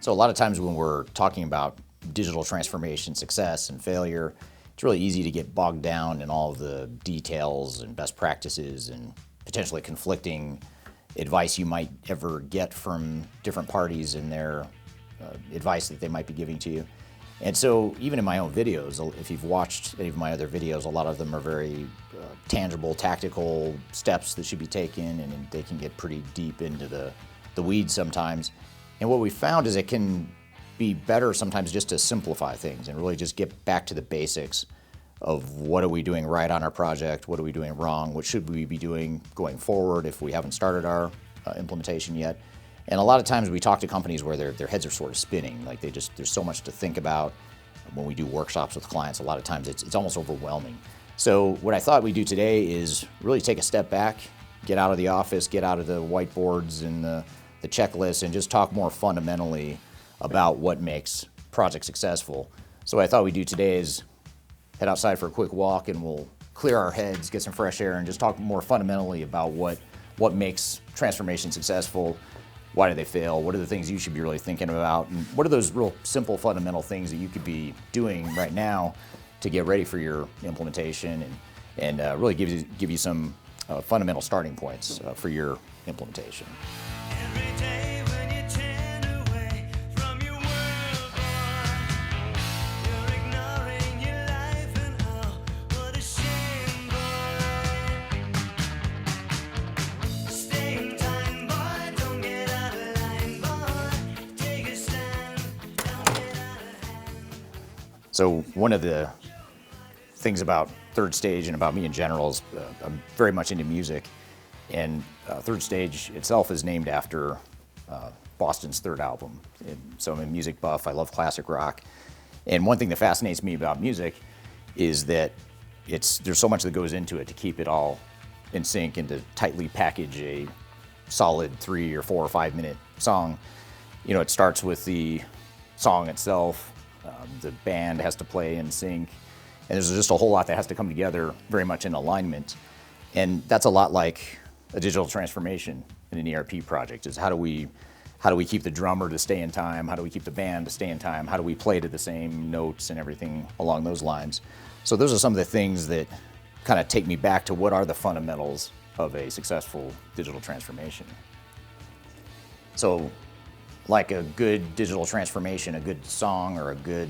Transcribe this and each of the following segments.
So a lot of times when we're talking about digital transformation success and failure, it's really easy to get bogged down in all of the details and best practices and potentially conflicting advice you might ever get from different parties and their advice that they might be giving to you. And so even in my own videos, if you've watched any of my other videos, a lot of them are very tangible, tactical steps that should be taken, and they can get pretty deep into the weeds sometimes. And what we found is it can be better sometimes just to simplify things and really just get back to the basics of what are we doing right on our project, what are we doing wrong, what should we be doing going forward if we haven't started our implementation yet. And a lot of times we talk to companies where their heads are sort of spinning, like there's so much to think about. When we do workshops with clients, a lot of times it's almost overwhelming. So what I thought we'd do today is really take a step back, get out of the office, get out of the whiteboards and the checklist, and just talk more fundamentally about what makes projects successful. So what I thought we'd do today is head outside for a quick walk, and we'll clear our heads, get some fresh air, and just talk more fundamentally about what makes transformation successful. Why do they fail? What are the things you should be really thinking about? And what are those real simple fundamental things that you could be doing right now to get ready for your implementation and really give you some fundamental starting points for your implementation. So one of the things about Third Stage and about me in general is I'm very much into music, and Third Stage itself is named after Boston's third album. So I'm a music buff, I love classic rock, and one thing that fascinates me about music is that there's so much that goes into it to keep it all in sync and to tightly package a solid 3 or 4 or 5 minute song. You know, it starts with the song itself. The band has to play in sync, and there's just a whole lot that has to come together very much in alignment. And that's a lot like a digital transformation in an ERP project, is how do we keep the drummer to stay in time? How do we keep the band to stay in time? How do we play to the same notes and everything along those lines? So those are some of the things that kind of take me back to what are the fundamentals of a successful digital transformation. So like a good digital transformation, a good song or a good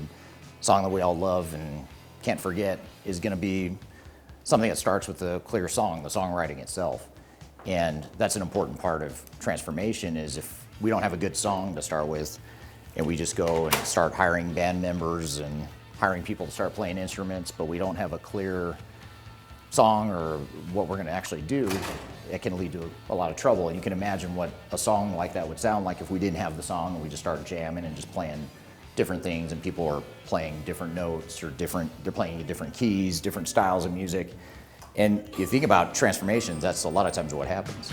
song that we all love and can't forget is going to be something that starts with a clear song, the songwriting itself. And that's an important part of transformation, is if we don't have a good song to start with and we just go and start hiring band members and hiring people to start playing instruments, but we don't have a clear song or what we're going to actually do, it can lead to a lot of trouble. And you can imagine what a song like that would sound like if we didn't have the song and we just started jamming and just playing different things, and people are playing different notes or they're playing in different keys, different styles of music. And if you think about transformations, that's a lot of times what happens.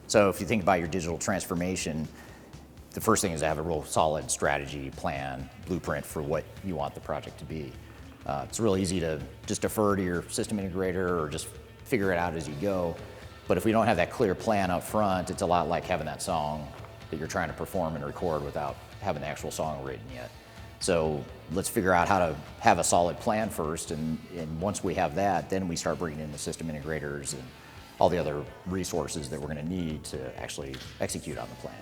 So if you think about your digital transformation, the first thing is to have a real solid strategy, plan, blueprint for what you want the project to be. It's real easy to just defer to your system integrator or just figure it out as you go. But if we don't have that clear plan up front, it's a lot like having that song that you're trying to perform and record without having the actual song written yet. So let's figure out how to have a solid plan first, and once we have that, then we start bringing in the system integrators and all the other resources that we're going to need to actually execute on the plan.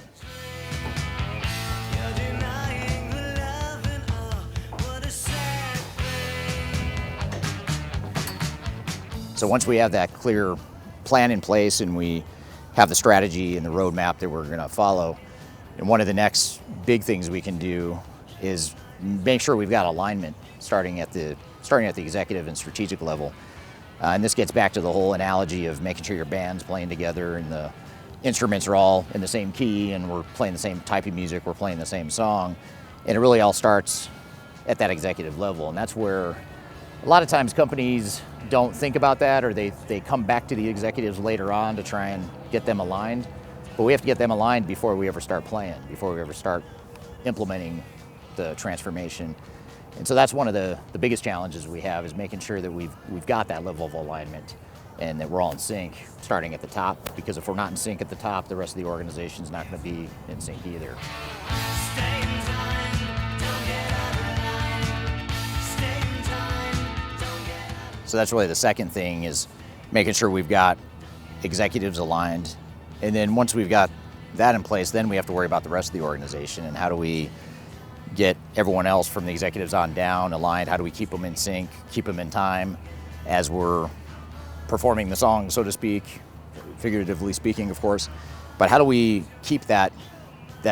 So once we have that clear plan in place and we have the strategy and the roadmap that we're going to follow, and one of the next big things we can do is make sure we've got alignment starting at the executive and strategic level. And this gets back to the whole analogy of making sure your band's playing together and the instruments are all in the same key and we're playing the same type of music, we're playing the same song. And it really all starts at that executive level. And that's where a lot of times companies don't think about that, or they come back to the executives later on to try and get them aligned. But we have to get them aligned before we ever start playing, before we ever start implementing the transformation. And so that's one of the biggest challenges we have, is making sure that we've got that level of alignment and that we're all in sync starting at the top, because if we're not in sync at the top, the rest of the organization's not going to be in sync either. So that's really the second thing, is making sure we've got executives aligned. And then once we've got that in place, then we have to worry about the rest of the organization and how do we get everyone else from the executives on down aligned. How do we keep them in sync, keep them in time as we're performing the song, so to speak, figuratively speaking, of course. But how do we keep that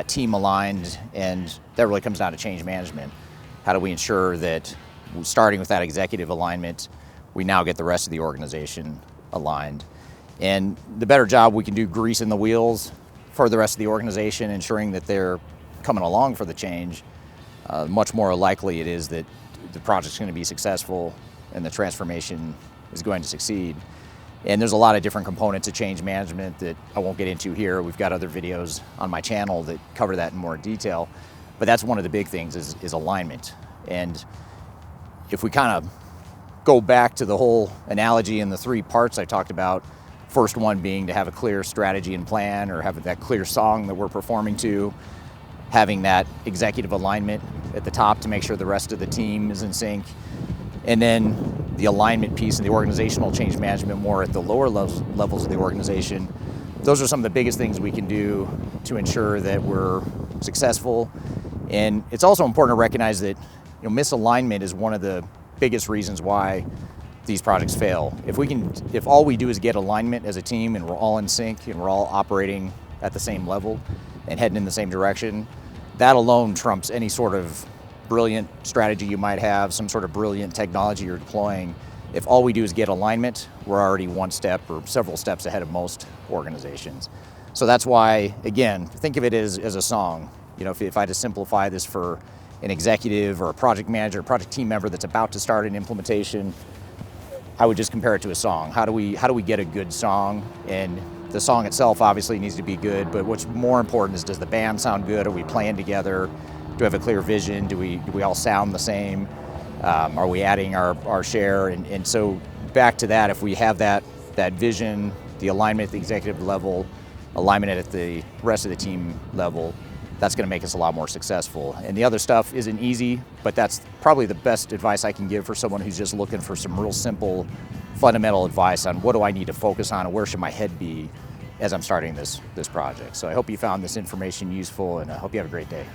team aligned? And that really comes down to change management. How do we ensure that, starting with that executive alignment, we now get the rest of the organization aligned? And the better job we can do greasing the wheels for the rest of the organization, ensuring that they're coming along for the change, much more likely it is that the project's going to be successful and the transformation is going to succeed. And there's a lot of different components of change management that I won't get into here. We've got other videos on my channel that cover that in more detail. But that's one of the big things, is alignment. And if we kind of go back to the whole analogy and the three parts I talked about, first one being to have a clear strategy and plan, or have that clear song that we're performing to, having that executive alignment at the top to make sure the rest of the team is in sync, and then the alignment piece and the organizational change management more at the lower levels of the organization. Those are some of the biggest things we can do to ensure that we're successful. And it's also important to recognize that, misalignment is one of the biggest reasons why these projects fail. If all we do is get alignment as a team and we're all in sync and we're all operating at the same level and heading in the same direction, that alone trumps any sort of brilliant strategy you might have, some sort of brilliant technology you're deploying. If all we do is get alignment, we're already one step or several steps ahead of most organizations. So that's why, again, think of it as a song. If I had to simplify this for an executive or a project manager, a project team member that's about to start an implementation, I would just compare it to a song. How do we get a good song? And the song itself obviously needs to be good, but what's more important is, does the band sound good? Are we playing together? Do we have a clear vision? Do we all sound the same? Are we adding our share? And so back to that, if we have that vision, the alignment at the executive level, alignment at the rest of the team level, that's going to make us a lot more successful. And the other stuff isn't easy, but that's probably the best advice I can give for someone who's just looking for some real simple, fundamental advice on what do I need to focus on and where should my head be as I'm starting this project. So I hope you found this information useful, and I hope you have a great day.